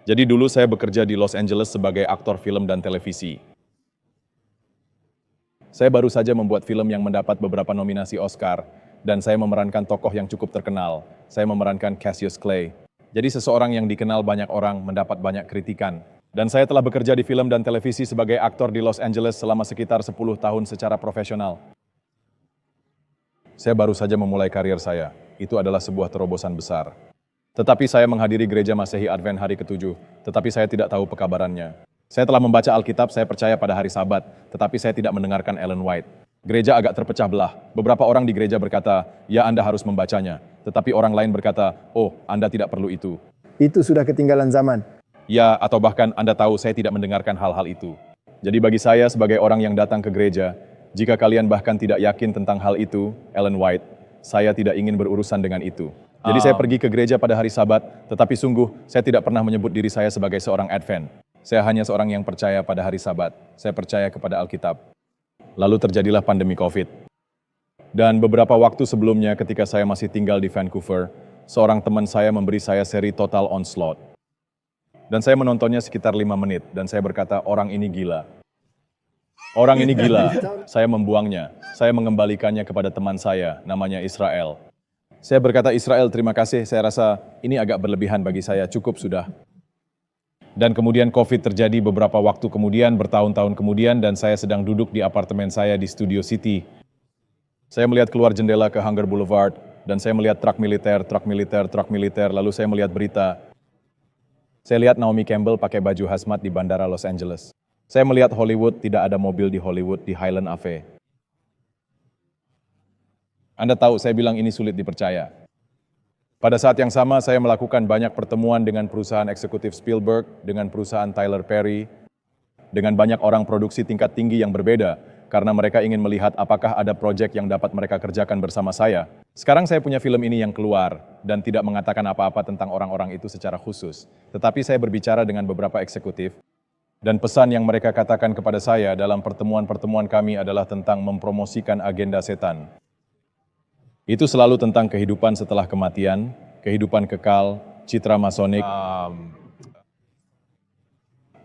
Jadi dulu saya bekerja di Los Angeles sebagai aktor film dan televisi. Saya baru saja membuat film yang mendapat beberapa nominasi Oscar, dan saya memerankan tokoh yang cukup terkenal. Saya memerankan Cassius Clay. Jadi seseorang yang dikenal banyak orang mendapat banyak kritikan. Dan saya telah bekerja di film dan televisi sebagai aktor di Los Angeles selama sekitar 10 tahun secara profesional. Saya baru saja memulai karir saya. Itu adalah sebuah terobosan besar. Tetapi saya menghadiri gereja Masehi Advent hari ke-7, tetapi saya tidak tahu pekabarannya. Saya telah membaca Alkitab, saya percaya pada hari Sabat, tetapi saya tidak mendengarkan Ellen White. Gereja agak terpecah belah. Beberapa orang di gereja berkata, ya Anda harus membacanya. Tetapi orang lain berkata, oh Anda tidak perlu itu. Itu sudah ketinggalan zaman. Ya, atau bahkan Anda tahu saya tidak mendengarkan hal-hal itu. Jadi bagi saya sebagai orang yang datang ke gereja, jika kalian bahkan tidak yakin tentang hal itu, Ellen White, saya tidak ingin berurusan dengan itu. Jadi saya pergi ke gereja pada hari Sabat, tetapi sungguh saya tidak pernah menyebut diri saya sebagai seorang Advent. Saya hanya seorang yang percaya pada hari Sabat. Saya percaya kepada Alkitab. Lalu terjadilah pandemi COVID. Dan beberapa waktu sebelumnya ketika saya masih tinggal di Vancouver, seorang teman saya memberi saya seri Total Onslaught. Dan saya menontonnya sekitar 5 menit, dan saya berkata, orang ini gila. Orang ini gila. Saya membuangnya. Saya mengembalikannya kepada teman saya, namanya Israel. Saya berkata, Israel, terima kasih, saya rasa ini agak berlebihan bagi saya, cukup sudah. Dan kemudian COVID terjadi beberapa waktu kemudian, bertahun-tahun kemudian, dan saya sedang duduk di apartemen saya di Studio City. Saya melihat keluar jendela ke Hunger Boulevard, dan saya melihat truk militer, lalu saya melihat berita. Saya lihat Naomi Campbell pakai baju hazmat di Bandara Los Angeles. Saya melihat Hollywood, tidak ada mobil di Hollywood, di Highland Ave. Anda tahu, saya bilang ini sulit dipercaya. Pada saat yang sama, saya melakukan banyak pertemuan dengan perusahaan eksekutif Spielberg, dengan perusahaan Tyler Perry, dengan banyak orang produksi tingkat tinggi yang berbeda, karena mereka ingin melihat apakah ada proyek yang dapat mereka kerjakan bersama saya. Sekarang saya punya film ini yang keluar, dan tidak mengatakan apa-apa tentang orang-orang itu secara khusus. Tetapi saya berbicara dengan beberapa eksekutif, dan pesan yang mereka katakan kepada saya dalam pertemuan-pertemuan kami adalah tentang mempromosikan agenda setan. Itu selalu tentang kehidupan setelah kematian, kehidupan kekal, citra masonik.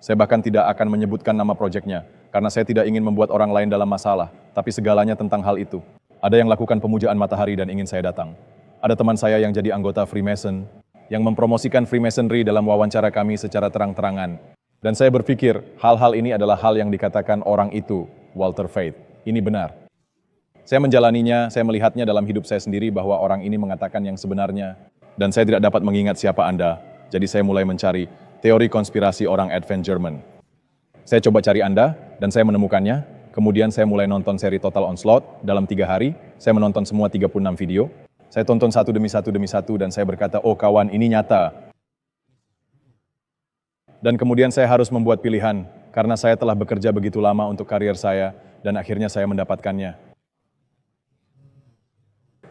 Saya bahkan tidak akan menyebutkan nama proyeknya, karena saya tidak ingin membuat orang lain dalam masalah, tapi segalanya tentang hal itu. Ada yang lakukan pemujaan matahari dan ingin saya datang. Ada teman saya yang jadi anggota Freemason, yang mempromosikan Freemasonry dalam wawancara kami secara terang-terangan. Dan saya berpikir, hal-hal ini adalah hal yang dikatakan orang itu, Walter Faith. Ini benar. Saya menjalaninya, saya melihatnya dalam hidup saya sendiri bahwa orang ini mengatakan yang sebenarnya. Dan saya tidak dapat mengingat siapa Anda. Jadi saya mulai mencari teori konspirasi orang Advent German. Saya coba cari Anda, dan saya menemukannya. Kemudian saya mulai nonton seri Total Onslaught dalam 3 hari. Saya menonton semua 36 video. Saya tonton satu demi satu, dan saya berkata, oh kawan, ini nyata. Dan kemudian saya harus membuat pilihan, karena saya telah bekerja begitu lama untuk karier saya, dan akhirnya saya mendapatkannya.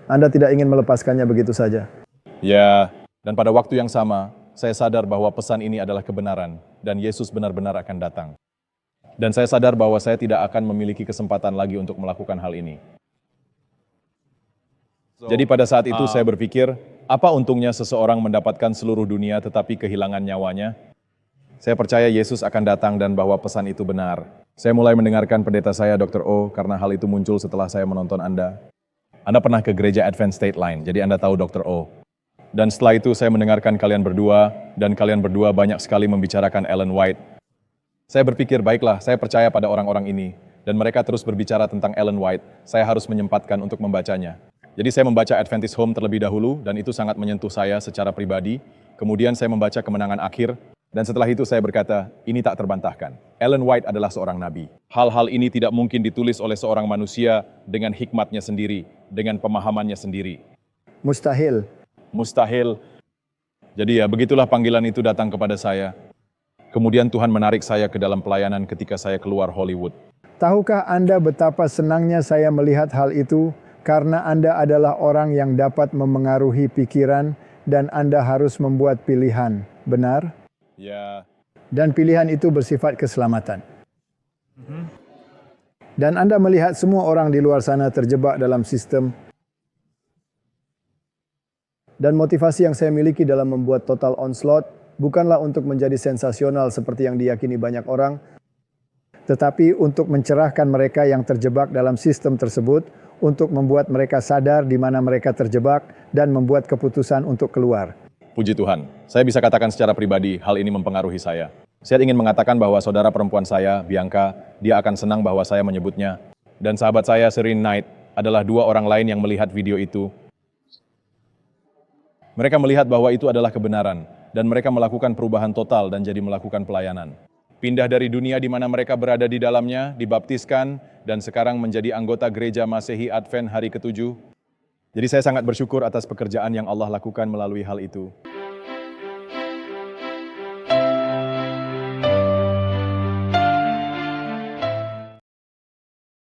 Anda tidak ingin melepaskannya begitu saja. Ya, dan pada waktu yang sama, saya sadar bahwa pesan ini adalah kebenaran, dan Yesus benar-benar akan datang. Dan saya sadar bahwa saya tidak akan memiliki kesempatan lagi untuk melakukan hal ini. Jadi pada saat itu saya berpikir, apa untungnya seseorang mendapatkan seluruh dunia tetapi kehilangan nyawanya? Saya percaya Yesus akan datang dan bahwa pesan itu benar. Saya mulai mendengarkan pendeta saya, Dr. O, karena hal itu muncul setelah saya menonton Anda. Anda pernah ke gereja Advent State Line, jadi Anda tahu Dr. O. Dan setelah itu saya mendengarkan kalian berdua, dan kalian berdua banyak sekali membicarakan Ellen White. Saya berpikir, baiklah, saya percaya pada orang-orang ini, dan mereka terus berbicara tentang Ellen White. Saya harus menyempatkan untuk membacanya. Jadi saya membaca Adventist Home terlebih dahulu, dan itu sangat menyentuh saya secara pribadi. Kemudian saya membaca Kemenangan Akhir, dan setelah itu saya berkata, ini tak terbantahkan. Ellen White adalah seorang nabi. Hal-hal ini tidak mungkin ditulis oleh seorang manusia dengan hikmatnya sendiri, dengan pemahamannya sendiri. Mustahil. Mustahil. Jadi ya, begitulah panggilan itu datang kepada saya. Kemudian Tuhan menarik saya ke dalam pelayanan ketika saya keluar Hollywood. Tahukah Anda betapa senangnya saya melihat hal itu, karena Anda adalah orang yang dapat memengaruhi pikiran, dan Anda harus membuat pilihan, benar? Ya. Dan pilihan itu bersifat keselamatan. Dan Anda melihat semua orang di luar sana terjebak dalam sistem. Dan motivasi yang saya miliki dalam membuat Total Onslaught bukanlah untuk menjadi sensasional seperti yang diyakini banyak orang, tetapi untuk mencerahkan mereka yang terjebak dalam sistem tersebut, untuk membuat mereka sadar di mana mereka terjebak dan membuat keputusan untuk keluar. Puji Tuhan, saya bisa katakan secara pribadi hal ini mempengaruhi saya. Saya ingin mengatakan bahwa saudara perempuan saya, Bianca, dia akan senang bahwa saya menyebutnya. Dan sahabat saya, Serene Knight, adalah dua orang lain yang melihat video itu. Mereka melihat bahwa itu adalah kebenaran, dan mereka melakukan perubahan total dan jadi melakukan pelayanan. Pindah dari dunia di mana mereka berada di dalamnya, dibaptiskan, dan sekarang menjadi anggota gereja Masehi Advent hari ke-7. Jadi saya sangat bersyukur atas pekerjaan yang Allah lakukan melalui hal itu.